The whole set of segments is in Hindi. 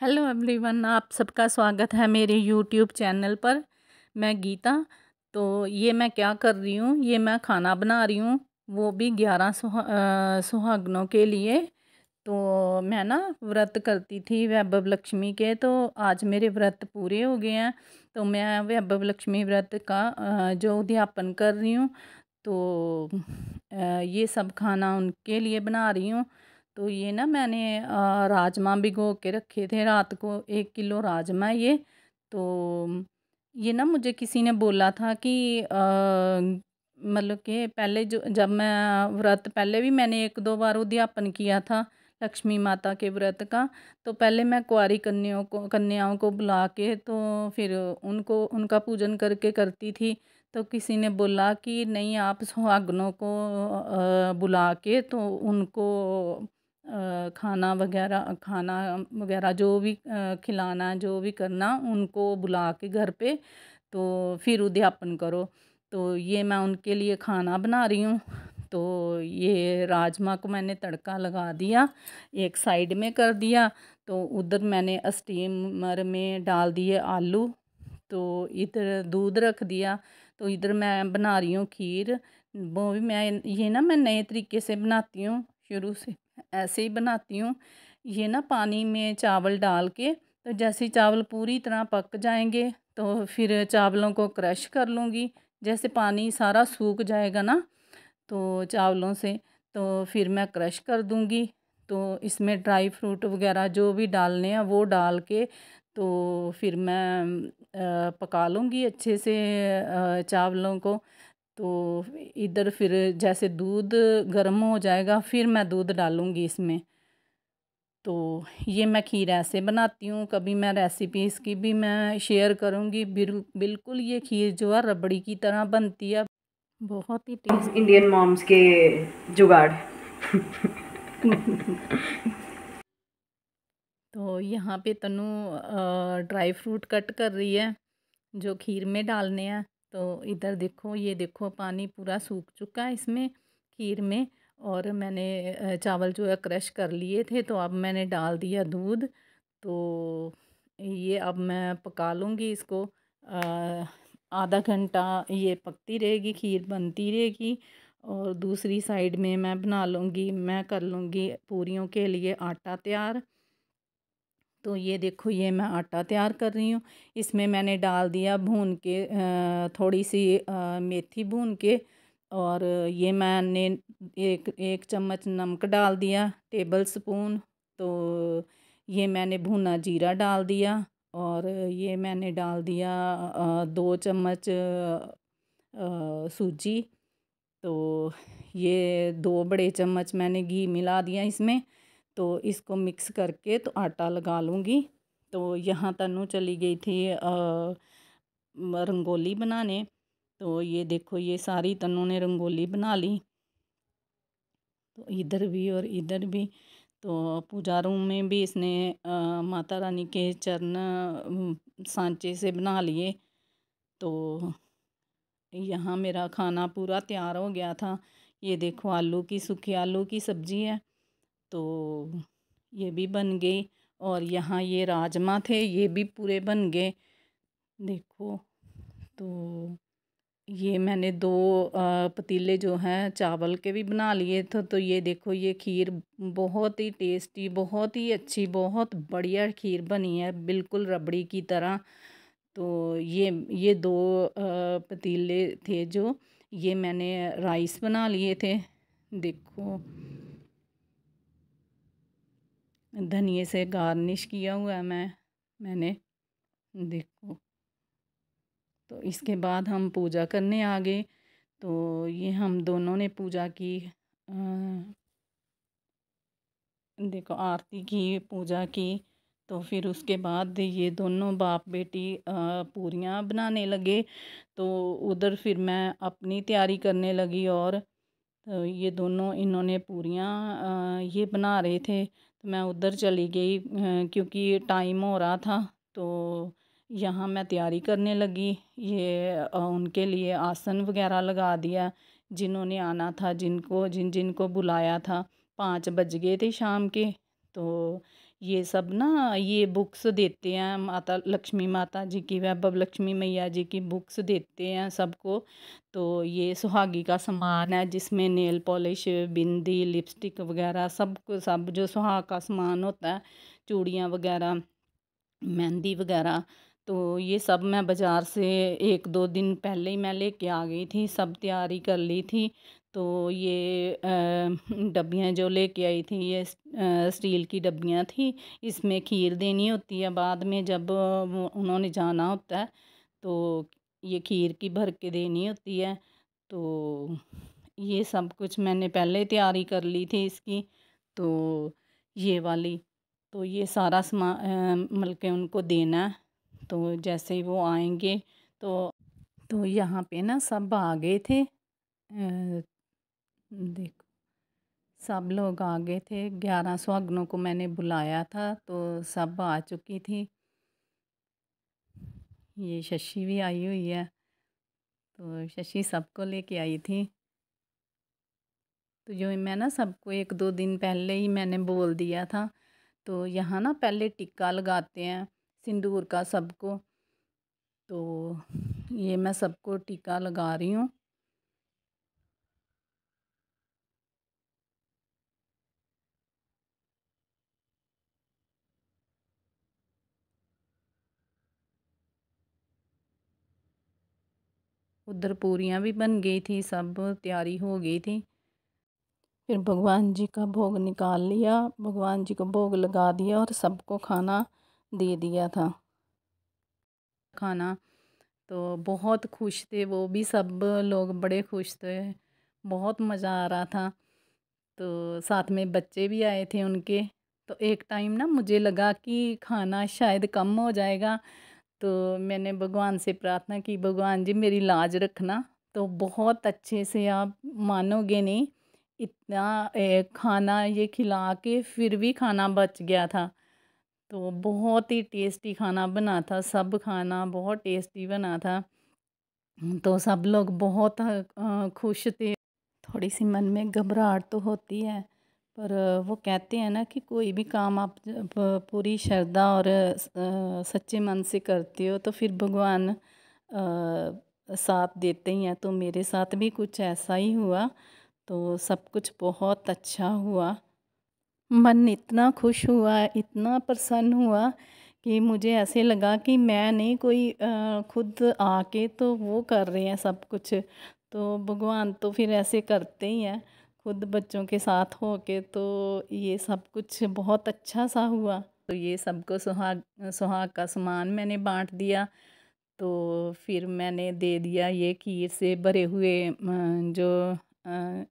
हेलो एवरीवन, आप सबका स्वागत है मेरे यूट्यूब चैनल पर। मैं गीता। तो ये मैं क्या कर रही हूँ, ये मैं खाना बना रही हूँ, वो भी 11 सुहागनों के लिए। तो मैं ना व्रत करती थी वैभव लक्ष्मी के, तो आज मेरे व्रत पूरे हो गए हैं। तो मैं वैभव लक्ष्मी व्रत का जो उद्यापन कर रही हूँ। तो ये सब खाना उनके लिए बना रही हूँ। तो ये ना मैंने राजमा भिगो के रखे थे रात को, 1 किलो राजमा ये। तो ये ना मुझे किसी ने बोला था कि मतलब कि पहले जो जब मैं व्रत पहले भी मैंने 1-2 बार उद्यापन किया था लक्ष्मी माता के व्रत का। तो पहले मैं कुंवारी कन्याओं को बुला के तो फिर उनको उनका पूजन करके करती थी। तो किसी ने बोला कि नहीं, आप सुहागनों को बुला के तो उनको खाना वगैरह जो भी खिलाना, जो भी करना, उनको बुला के घर पे तो फिर उद्यापन करो। तो ये मैं उनके लिए खाना बना रही हूँ। तो ये राजमा को मैंने तड़का लगा दिया, एक साइड में कर दिया। तो उधर मैंने स्टीमर में डाल दिए आलू। तो इधर दूध रख दिया। तो इधर मैं बना रही हूँ खीर। वो भी मैं नए तरीके से बनाती हूँ, शुरू से ऐसे ही बनाती हूँ। ये ना पानी में चावल डाल के, तो जैसे ही चावल पूरी तरह पक जाएंगे तो फिर चावलों को क्रश कर लूँगी। जैसे पानी सारा सूख जाएगा ना तो चावलों से, तो फिर मैं क्रश कर दूँगी। तो इसमें ड्राई फ्रूट वगैरह जो भी डालने हैं वो डाल के तो फिर मैं पका लूँगी अच्छे से चावलों को। तो इधर फिर जैसे दूध गर्म हो जाएगा फिर मैं दूध डालूँगी इसमें। तो ये मैं खीर ऐसे बनाती हूँ। कभी मैं रेसिपी इसकी भी मैं शेयर करूँगी। बिल्कुल ये खीर जो है रबड़ी की तरह बनती है, बहुत ही टेस्ट। इंडियन मॉम्स के जुगाड़। तो यहाँ पे तनु ड्राई फ्रूट कट कर रही है जो खीर में डालने हैं। तो इधर देखो, ये देखो पानी पूरा सूख चुका है इसमें खीर में। और मैंने चावल जो है क्रश कर लिए थे, तो अब मैंने डाल दिया दूध। तो ये अब मैं पका लूँगी इसको। आधा घंटा ये पकती रहेगी, खीर बनती रहेगी। और दूसरी साइड में मैं कर लूँगी पूरियों के लिए आटा तैयार। तो ये देखो, ये मैं आटा तैयार कर रही हूँ। इसमें मैंने डाल दिया भून के थोड़ी सी मेथी भून के। और ये मैंने एक एक चम्मच नमक डाल दिया, टेबल स्पून। तो ये मैंने भुना जीरा डाल दिया। और ये मैंने डाल दिया 2 चम्मच सूजी। तो ये 2 बड़े चम्मच मैंने घी मिला दिया इसमें। तो इसको मिक्स करके तो आटा लगा लूँगी। तो यहाँ तनु चली गई थी रंगोली बनाने। तो ये देखो, ये सारी तनु ने रंगोली बना ली। तो इधर भी और इधर भी। तो पूजा रूम में भी इसने माता रानी के चरण सांचे से बना लिए। तो यहाँ मेरा खाना पूरा तैयार हो गया था। ये देखो, सूखे आलू की सब्ज़ी है। तो ये भी बन गई। और यहाँ ये राजमा थे, ये भी पूरे बन गए। देखो, तो ये मैंने 2 पतीले जो हैं चावल के भी बना लिए थे। तो ये देखो, ये खीर बहुत ही टेस्टी, बहुत ही अच्छी, बहुत बढ़िया खीर बनी है, बिल्कुल रबड़ी की तरह। तो ये 2 पतीले थे जो, ये मैंने राइस बना लिए थे। देखो, धनिए से गार्निश किया हुआ है मैंने। देखो, तो इसके बाद हम पूजा करने आ गए। तो ये हम दोनों ने पूजा की। देखो, आरती की, पूजा की। तो फिर उसके बाद ये दोनों बाप बेटी पूरियाँ बनाने लगे। तो उधर फिर मैं अपनी तैयारी करने लगी। और तो ये दोनों इन्होंने पूरियाँ ये बना रहे थे, तो मैं उधर चली गई क्योंकि टाइम हो रहा था। तो यहाँ मैं तैयारी करने लगी। ये उनके लिए आसन वगैरह लगा दिया, जिन्होंने आना था, जिनको बुलाया था। 5 बज गए थे शाम के। तो ये सब ना ये बुक्स देते हैं, माता लक्ष्मी माता जी की, वैभव लक्ष्मी मैया जी की बुक्स देते हैं सबको। तो ये सुहागी का सामान है जिसमें नेल पॉलिश, बिंदी, लिपस्टिक वगैरह सब जो सुहाग का सामान होता है, चूड़ियाँ वगैरह, मेहंदी वगैरह, तो ये सब मैं बाज़ार से 1-2 दिन पहले ही मैं लेके आ गई थी, सब तैयारी कर ली थी। तो ये डब्बियाँ जो लेके आई थी, ये स्टील की डब्बियाँ थी, इसमें खीर देनी होती है बाद में, जब उन्होंने जाना होता है तो ये खीर की भर के देनी होती है। तो ये सब कुछ मैंने पहले तैयारी कर ली थी इसकी। तो ये वाली, तो ये सारा मतलब के उनको देना है। तो जैसे ही वो आएंगे तो यहाँ पे ना सब आ गए थे, देखो सब लोग आ गए थे, 11 सुहागनों को मैंने बुलाया था तो सब आ चुकी थी। ये शशि भी आई हुई है, तो शशि सबको लेके आई थी। तो जो मैं ना सबको 1-2 दिन पहले ही मैंने बोल दिया था। तो यहाँ ना पहले टिक्का लगाते हैं सिंदूर का सबको। तो ये मैं सबको टीका लगा रही हूँ। उधर पूरियाँ भी बन गई थी, सब तैयारी हो गई थी। फिर भगवान जी का भोग निकाल लिया, भगवान जी को भोग लगा दिया और सबको खाना दे दिया था। खाना तो बहुत खुश थे वो भी, सब लोग बड़े खुश थे, बहुत मज़ा आ रहा था। तो साथ में बच्चे भी आए थे उनके। तो एक टाइम ना मुझे लगा कि खाना शायद कम हो जाएगा, तो मैंने भगवान से प्रार्थना की, भगवान जी मेरी लाज रखना। तो बहुत अच्छे से, आप मानोगे नहीं, इतना खाना ये खिला के फिर भी खाना बच गया था। तो बहुत ही टेस्टी खाना बना था, सब खाना बहुत टेस्टी बना था। तो सब लोग बहुत खुश थे। थोड़ी सी मन में घबराहट तो होती है, पर वो कहते हैं ना कि कोई भी काम आप जब पूरी श्रद्धा और सच्चे मन से करते हो तो फिर भगवान साथ देते ही हैं। तो मेरे साथ भी कुछ ऐसा ही हुआ, तो सब कुछ बहुत अच्छा हुआ। मन इतना खुश हुआ, इतना प्रसन्न हुआ कि मुझे ऐसे लगा कि मैं नहीं, कोई खुद आके तो वो कर रहे हैं सब कुछ। तो भगवान तो फिर ऐसे करते ही हैं खुद बच्चों के साथ होके। तो ये सब कुछ बहुत अच्छा सा हुआ। तो ये सबको सुहाग सुहाग का सामान मैंने बांट दिया। तो फिर मैंने दे दिया ये खीर से भरे हुए जो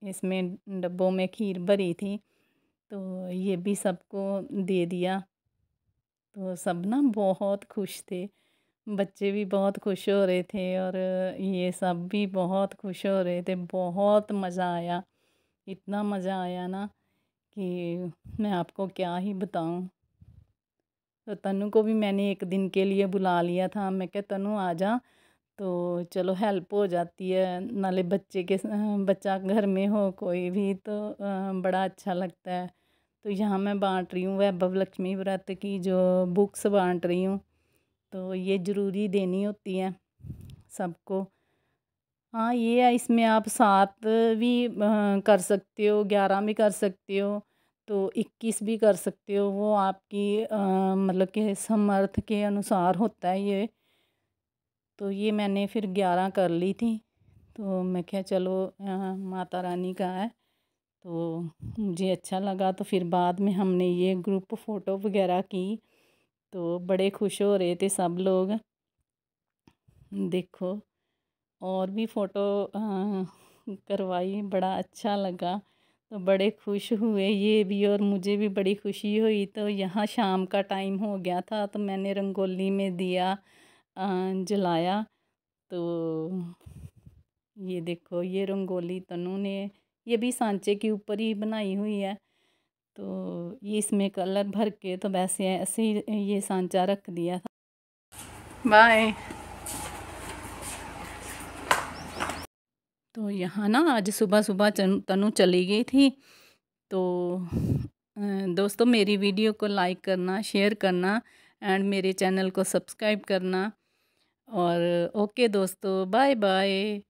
इसमें डब्बों में खीर भरी थी, तो ये भी सबको दे दिया। तो सब ना बहुत खुश थे, बच्चे भी बहुत खुश हो रहे थे और ये सब भी बहुत खुश हो रहे थे। बहुत मज़ा आया, इतना मज़ा आया ना कि मैं आपको क्या ही बताऊं। तो तनु को भी मैंने एक दिन के लिए बुला लिया था, मैं क्या तनु आ जा, तो चलो हेल्प हो जाती है, नाले बच्चा घर में हो कोई भी तो बड़ा अच्छा लगता है। तो यहाँ मैं बांट रही हूँ वैभव लक्ष्मी व्रत की जो बुक्स बांट रही हूँ। तो ये ज़रूरी देनी होती है सबको। हाँ, ये है, इसमें आप 7 भी कर सकते हो, 11 भी कर सकते हो, तो 21 भी कर सकते हो। वो आपकी मतलब कि समर्थ के अनुसार होता है ये। तो ये मैंने फिर 11 कर ली थी। तो मैं क्या चलो माता रानी का है, तो मुझे अच्छा लगा। तो फिर बाद में हमने ये ग्रुप फ़ोटो वगैरह की, तो बड़े खुश हो रहे थे सब लोग। देखो, और भी फ़ोटो करवाई, बड़ा अच्छा लगा, तो बड़े खुश हुए ये भी और मुझे भी बड़ी खुशी हुई। तो यहाँ शाम का टाइम हो गया था, तो मैंने रंगोली में दिया जलाया। तो ये देखो, ये रंगोली तनु ने, ये भी सांचे के ऊपर ही बनाई हुई है। तो ये इसमें कलर भर के, तो वैसे ऐसे ही ये सांचा रख दिया था। बाय। तो यहाँ ना आज सुबह सुबह तनु चली गई थी। तो दोस्तों मेरी वीडियो को लाइक करना, शेयर करना एंड मेरे चैनल को सब्सक्राइब करना। और ओके दोस्तों, बाय बाय।